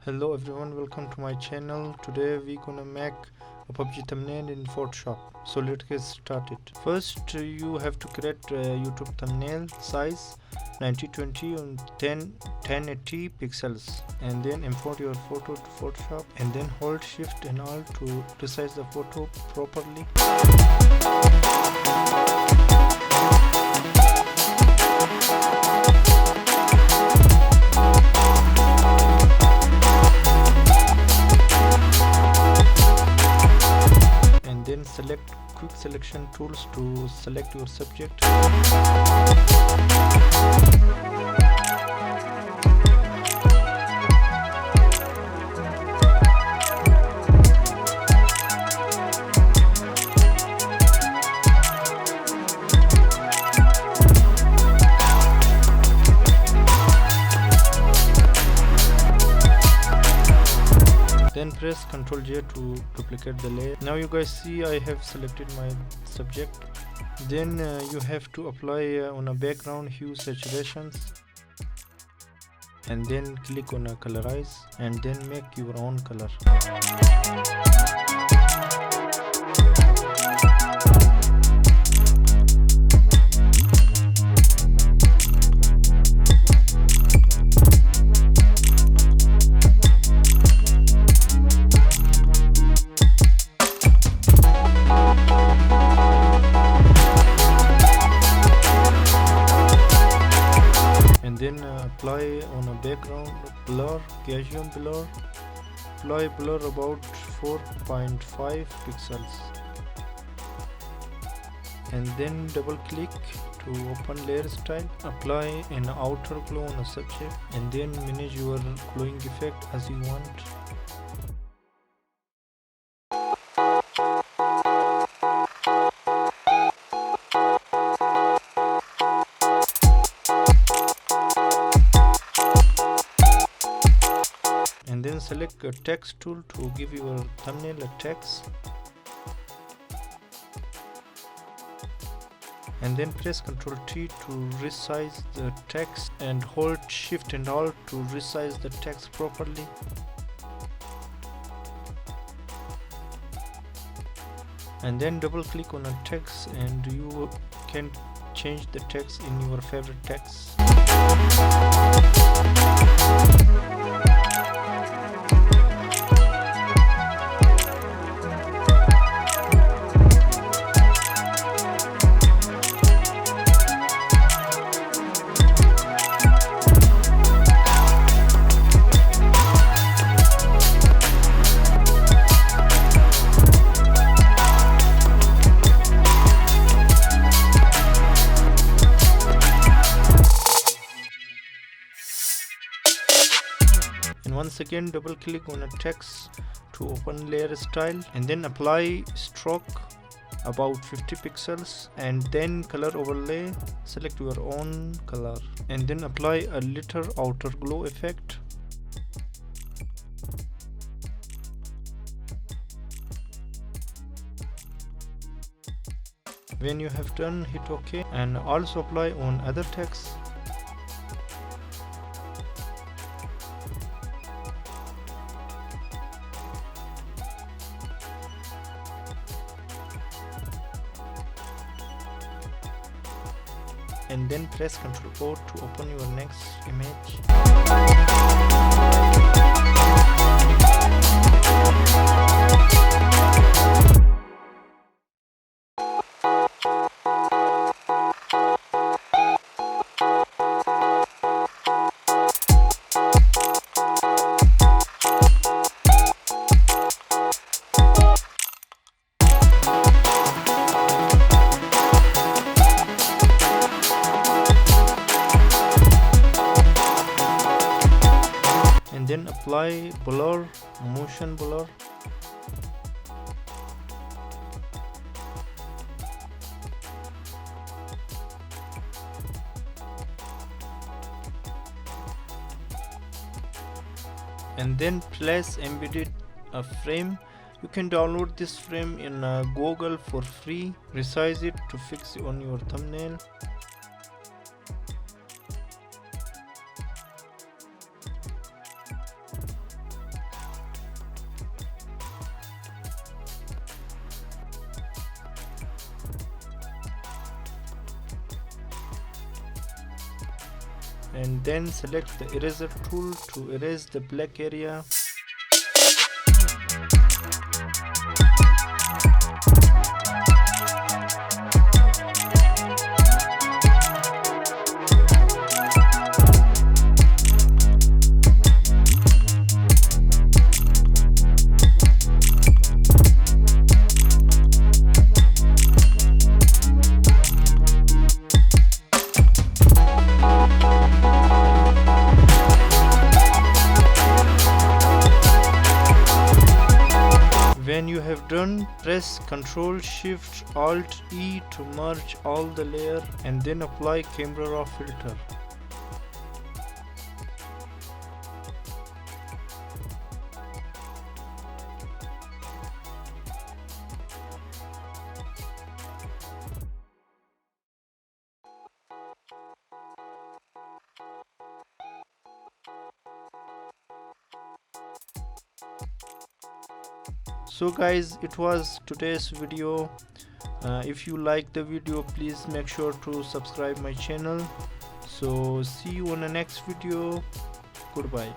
Hello everyone, welcome to my channel. Today we gonna make a PUBG thumbnail in Photoshop. So let's get started. First you have to create a YouTube thumbnail size 1920 on 1080 pixels, and then import your photo to Photoshop, and then hold Shift and Alt to resize the photo properly. Then select quick selection tools to select your subject. Then press Ctrl J to duplicate the layer. Now you guys see I have selected my subject. Then you have to apply on a background hue saturations, and then click on a colorize, and then make your own color. Then apply on a background blur, Gaussian blur. Apply blur about 4.5 pixels, and then double click to open layer style. Apply an outer glow on a subject, and then manage your glowing effect as you want. And then select a text tool to give your thumbnail a text, and then press Ctrl T to resize the text, and hold Shift and Alt to resize the text properly. And then double click on a text, and you can change the text in your favorite text. And once again double click on a text to open layer style, and then apply stroke about 50 pixels, and then color overlay, select your own color, and then apply a little outer glow effect. When you have done, hit OK, and also apply on other text. And then press Ctrl O to open your next image. And then apply blur, motion blur. And then place embedded a frame. You can download this frame in Google for free. Resize it to fix on your thumbnail. and then select the eraser tool to erase the black area. When you have done, press Ctrl Shift Alt E to merge all the layer and then apply camera raw filter. So guys, it was today's video. If you like the video, please make sure to subscribe my channel. So see you on the next video. Goodbye.